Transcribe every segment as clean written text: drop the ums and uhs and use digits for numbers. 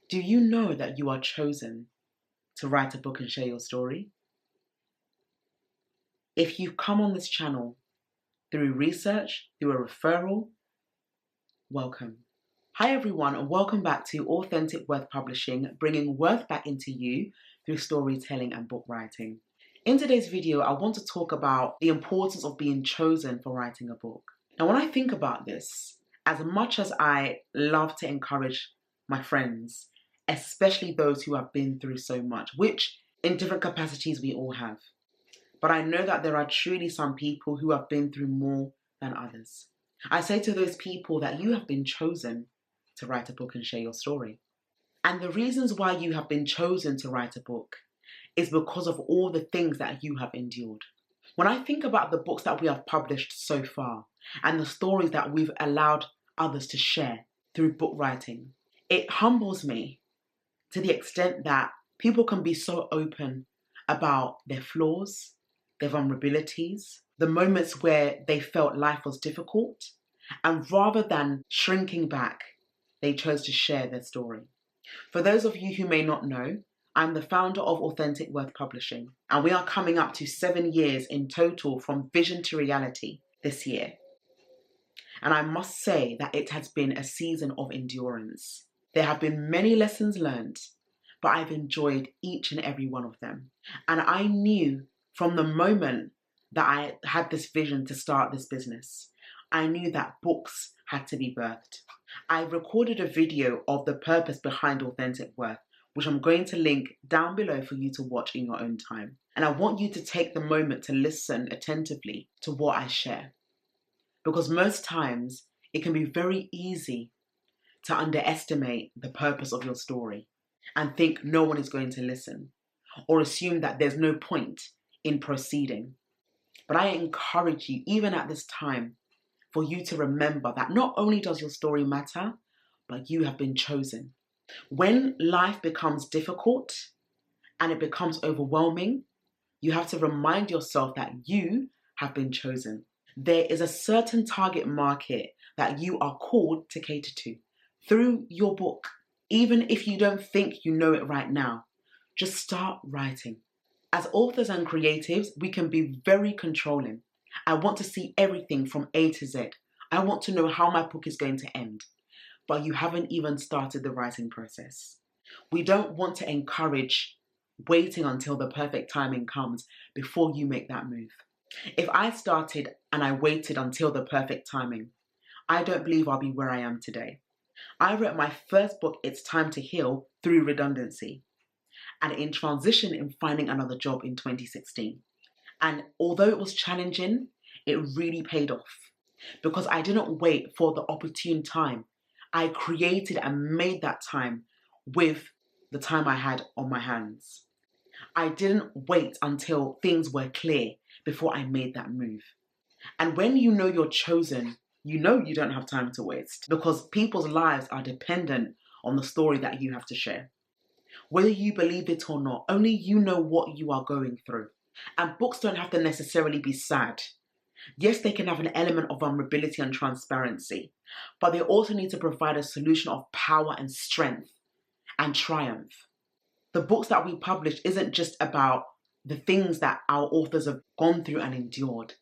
Do you know that you are chosen to write a book and share your story? If you've come on this channel through research, through a referral, welcome. Hi everyone, and welcome back to Authentic Worth Publishing, bringing worth back into you through storytelling and book writing. In today's video, I want to talk about the importance of being chosen for writing a book. Now, when I think about this, as much as I love to encourage my friends, especially those who have been through so much, which in different capacities we all have, but I know that there are truly some people who have been through more than others. I say to those people that you have been chosen to write a book and share your story. And the reasons why you have been chosen to write a book is because of all the things that you have endured. When I think about the books that we have published so far and the stories that we've allowed others to share through book writing, it humbles me to the extent that people can be so open about their flaws, their vulnerabilities, the moments where they felt life was difficult, and rather than shrinking back, they chose to share their story. For those of you who may not know, I'm the founder of Authentic Worth Publishing, and we are coming up to 7 years in total from vision to reality this year. And I must say that it has been a season of endurance. There have been many lessons learned, but I've enjoyed each and every one of them. And I knew from the moment that I had this vision to start this business, I knew that books had to be birthed. I recorded a video of the purpose behind Authentic Worth, which I'm going to link down below for you to watch in your own time. And I want you to take the moment to listen attentively to what I share. Because most times it can be very easy to underestimate the purpose of your story and think no one is going to listen, or assume that there's no point in proceeding. But I encourage you, even at this time, for you to remember that not only does your story matter, but you have been chosen. When life becomes difficult and it becomes overwhelming, you have to remind yourself that you have been chosen. There is a certain target market that you are called to cater to through your book. Even if you don't think you know it right now, just start writing. As authors and creatives, we can be very controlling. I want to see everything from A to Z. I want to know how my book is going to end. But you haven't even started the writing process. We don't want to encourage waiting until the perfect timing comes before you make that move. If I started and I waited until the perfect timing, I don't believe I'll be where I am today. I wrote my first book, It's Time to Heal, through redundancy and in transition in finding another job in 2016. And although it was challenging, it really paid off because I didn't wait for the opportune time. I created and made that time with the time I had on my hands. I didn't wait until things were clear before I made that move. And when you know you're chosen, you know you don't have time to waste because people's lives are dependent on the story that you have to share. Whether you believe it or not, only you know what you are going through. And books don't have to necessarily be sad. Yes, they can have an element of vulnerability and transparency, but they also need to provide a solution of power and strength and triumph. The books that we publish isn't just about the things that our authors have gone through and endured,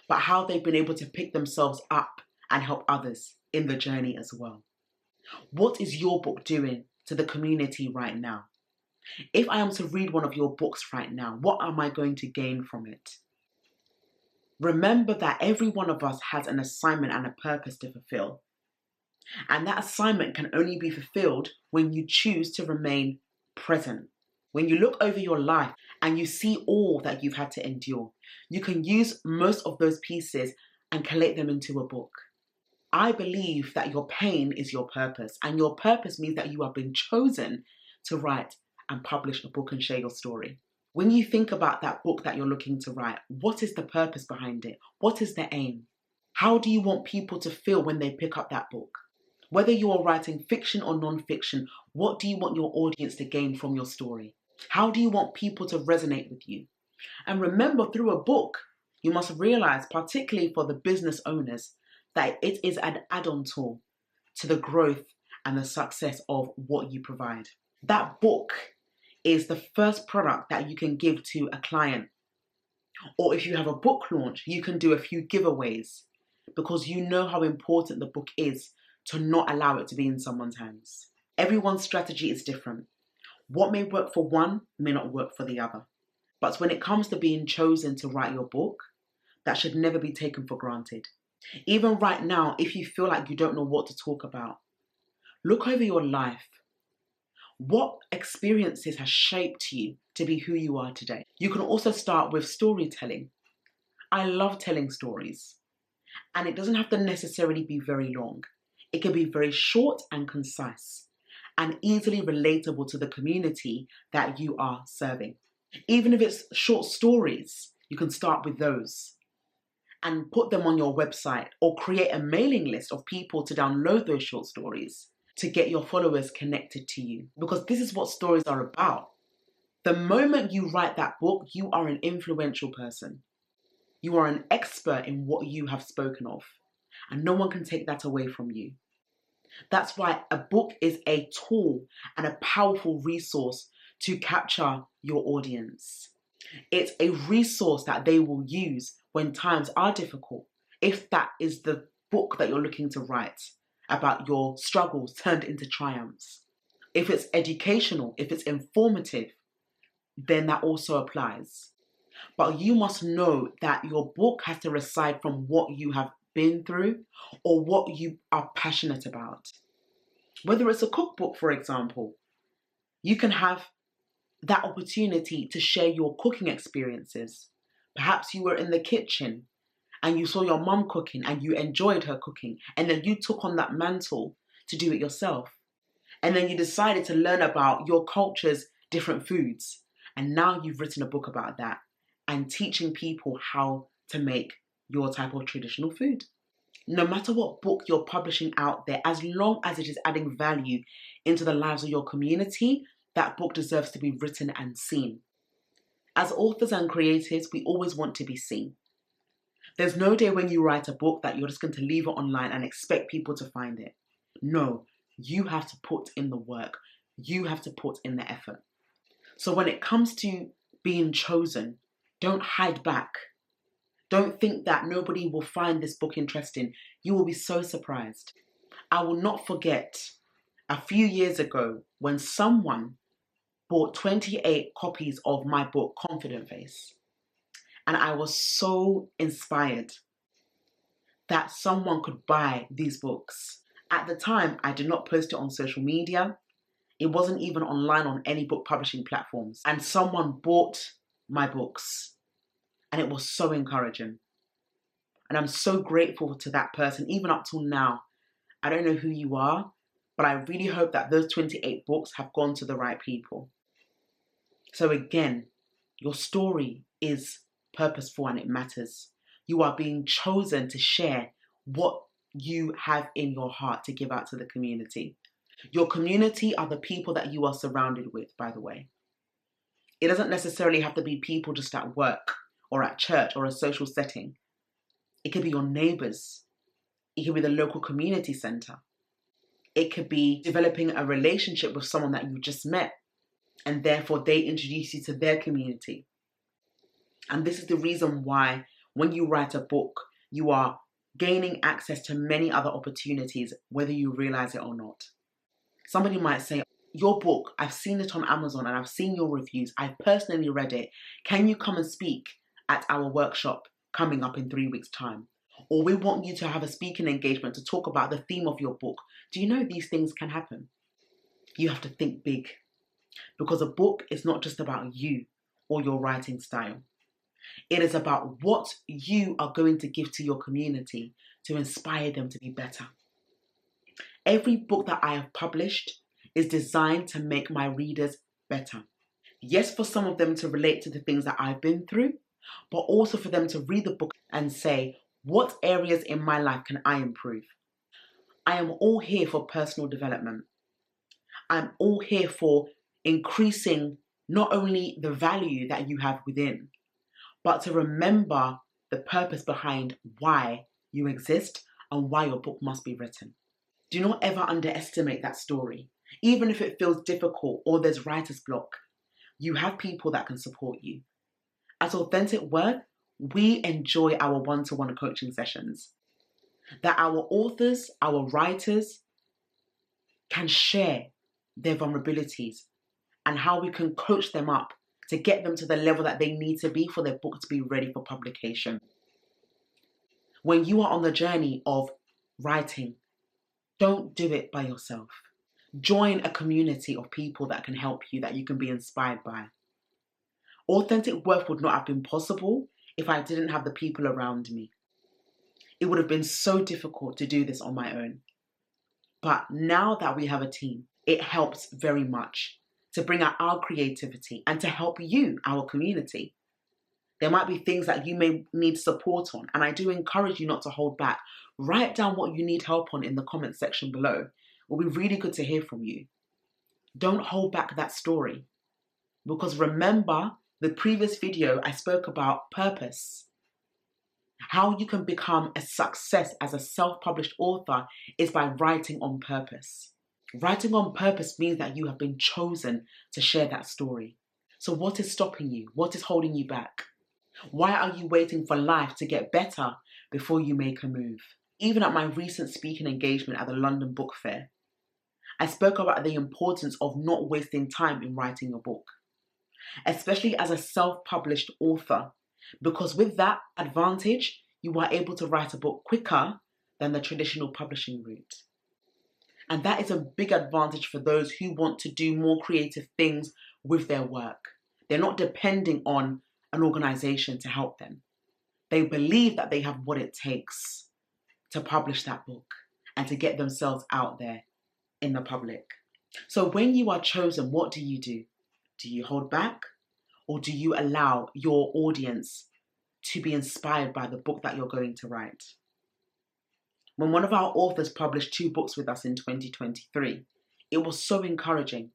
but how they've been able to pick themselves up and help others in the journey as well. What is your book doing to the community right now? If I am to read one of your books right now, what am I going to gain from it? Remember that every one of us has an assignment and a purpose to fulfill. And that assignment can only be fulfilled when you choose to remain present. When you look over your life and you see all that you've had to endure, you can use most of those pieces and collate them into a book. I believe that your pain is your purpose, and your purpose means that you have been chosen to write and publish a book and share your story. When you think about that book that you're looking to write, what is the purpose behind it? What is the aim? How do you want people to feel when they pick up that book? Whether you are writing fiction or non-fiction, what do you want your audience to gain from your story? How do you want people to resonate with you? And remember, through a book, you must realize, particularly for the business owners, that it is an add-on tool to the growth and the success of what you provide. That book is the first product that you can give to a client. Or if you have a book launch, you can do a few giveaways because you know how important the book is to not allow it to be in someone's hands. Everyone's strategy is different. What may work for one may not work for the other. But when it comes to being chosen to write your book, that should never be taken for granted. Even right now, if you feel like you don't know what to talk about, look over your life. What experiences have shaped you to be who you are today? You can also start with storytelling. I love telling stories. And it doesn't have to necessarily be very long. It can be very short and concise and easily relatable to the community that you are serving. Even if it's short stories, you can start with those and put them on your website or create a mailing list of people to download those short stories to get your followers connected to you. Because this is what stories are about. The moment you write that book, you are an influential person. You are an expert in what you have spoken of, and no one can take that away from you. That's why a book is a tool and a powerful resource to capture your audience. It's a resource that they will use when times are difficult. If that is the book that you're looking to write about your struggles turned into triumphs. If it's educational, if it's informative, then that also applies. But you must know that your book has to reside from what you have been through or what you are passionate about. Whether it's a cookbook, for example, you can have that opportunity to share your cooking experiences. Perhaps you were in the kitchen and you saw your mum cooking and you enjoyed her cooking, and then you took on that mantle to do it yourself. And then you decided to learn about your culture's different foods. And now you've written a book about that and teaching people how to make your type of traditional food. No matter what book you're publishing out there, as long as it is adding value into the lives of your community, that book deserves to be written and seen. As authors and creators, we always want to be seen. There's no day when you write a book that you're just going to leave it online and expect people to find it. No, you have to put in the work. You have to put in the effort. So when it comes to being chosen, don't hide back. Don't think that nobody will find this book interesting. You will be so surprised. I will not forget a few years ago when someone bought 28 copies of my book, Confident Face. And I was so inspired that someone could buy these books. At the time, I did not post it on social media. It wasn't even online on any book publishing platforms. And someone bought my books. And it was so encouraging. And I'm so grateful to that person, even up till now. I don't know who you are, but I really hope that those 28 books have gone to the right people. So again, your story is purposeful and it matters. You are being chosen to share what you have in your heart to give out to the community. Your community are the people that you are surrounded with, by the way. It doesn't necessarily have to be people just at work or at church or a social setting. It could be your neighbors. It could be the local community center. It could be developing a relationship with someone that you just met, and therefore they introduce you to their community. And this is the reason why when you write a book, you are gaining access to many other opportunities, whether you realize it or not. Somebody might say, your book, I've seen it on Amazon and I've seen your reviews. I've personally read it. Can you come and speak at our workshop coming up in 3 weeks' time? Or we want you to have a speaking engagement to talk about the theme of your book. Do you know these things can happen? You have to think big, because a book is not just about you or your writing style. It is about what you are going to give to your community to inspire them to be better. Every book that I have published is designed to make my readers better. Yes, for some of them to relate to the things that I've been through, but also for them to read the book and say, what areas in my life can I improve? I am all here for personal development. I'm all here for increasing not only the value that you have within, but to remember the purpose behind why you exist and why your book must be written. Do not ever underestimate that story. Even if it feels difficult or there's writer's block, you have people that can support you. At Authentic Worth, we enjoy our one-to-one coaching sessions that our authors, our writers can share their vulnerabilities and how we can coach them up to get them to the level that they need to be for their book to be ready for publication. When you are on the journey of writing, don't do it by yourself. Join a community of people that can help you, that you can be inspired by. Authentic Worth would not have been possible if I didn't have the people around me. It would have been so difficult to do this on my own. But now that we have a team, it helps very much to bring out our creativity and to help you, our community. There might be things that you may need support on, and I do encourage you not to hold back. Write down what you need help on in the comment section below. It will be really good to hear from you. Don't hold back that story, because remember the previous video I spoke about purpose. How you can become a success as a self-published author is by writing on purpose. Writing on purpose means that you have been chosen to share that story. So what is stopping you? What is holding you back? Why are you waiting for life to get better before you make a move? Even at my recent speaking engagement at the London Book Fair, I spoke about the importance of not wasting time in writing a book, especially as a self-published author, because with that advantage, you are able to write a book quicker than the traditional publishing route. And that is a big advantage for those who want to do more creative things with their work. They're not depending on an organization to help them. They believe that they have what it takes to publish that book and to get themselves out there in the public. So when you are chosen, what do? Do you hold back, or do you allow your audience to be inspired by the book that you're going to write? When one of our authors published 2 books with us in 2023, it was so encouraging.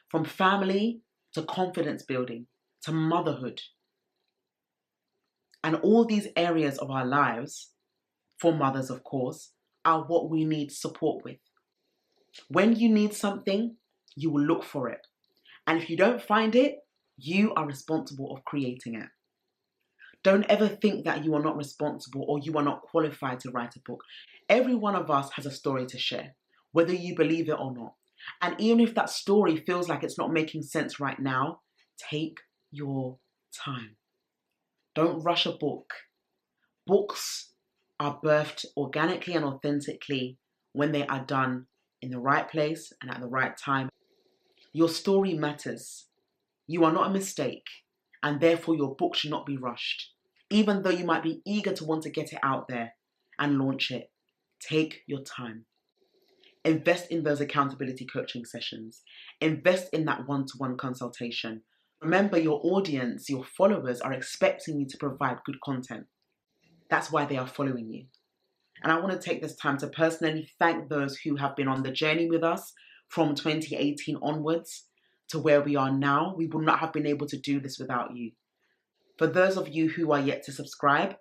From family to confidence building to motherhood. And all these areas of our lives, for mothers of course, are what we need support with. When you need something, you will look for it. And if you don't find it, you are responsible of creating it. Don't ever think that you are not responsible or you are not qualified to write a book. Every one of us has a story to share, whether you believe it or not. And even if that story feels like it's not making sense right now, take your time. Don't rush a book. Books are birthed organically and authentically when they are done in the right place and at the right time. Your story matters. You are not a mistake, and therefore your book should not be rushed. Even though you might be eager to want to get it out there and launch it, take your time. Invest in those accountability coaching sessions. Invest in that one-to-one consultation. Remember, your audience, your followers are expecting you to provide good content. That's why they are following you. And I want to take this time to personally thank those who have been on the journey with us from 2018 onwards to where we are now. We would not have been able to do this without you. For those of you who are yet to subscribe,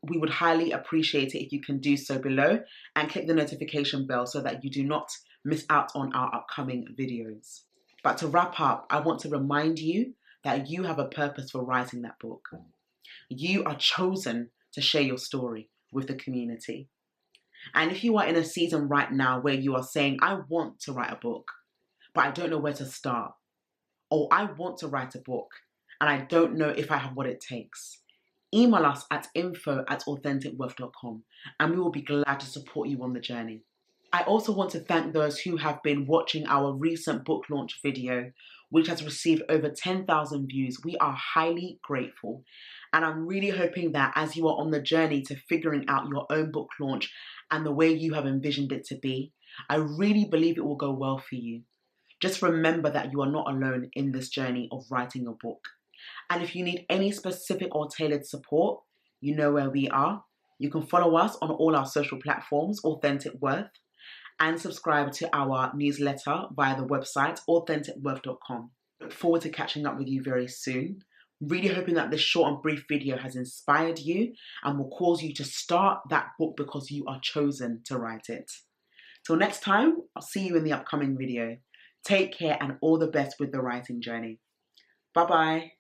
we would highly appreciate it if you can do so below and click the notification bell so that you do not miss out on our upcoming videos. But to wrap up, I want to remind you that you have a purpose for writing that book. You are chosen to share your story with the community. And if you are in a season right now where you are saying, I want to write a book, but I don't know where to start, or I want to write a book and I don't know if I have what it takes, email us at info@authenticworth.com and we will be glad to support you on the journey. I also want to thank those who have been watching our recent book launch video, which has received over 10,000 views. We are highly grateful. And I'm really hoping that as you are on the journey to figuring out your own book launch and the way you have envisioned it to be, I really believe it will go well for you. Just remember that you are not alone in this journey of writing a book. And if you need any specific or tailored support, you know where we are. You can follow us on all our social platforms, Authentic Worth, and subscribe to our newsletter via the website, authenticworth.com. Look forward to catching up with you very soon. Really hoping that this short and brief video has inspired you and will cause you to start that book because you are chosen to write it. Till next time, I'll see you in the upcoming video. Take care and all the best with the writing journey. Bye bye.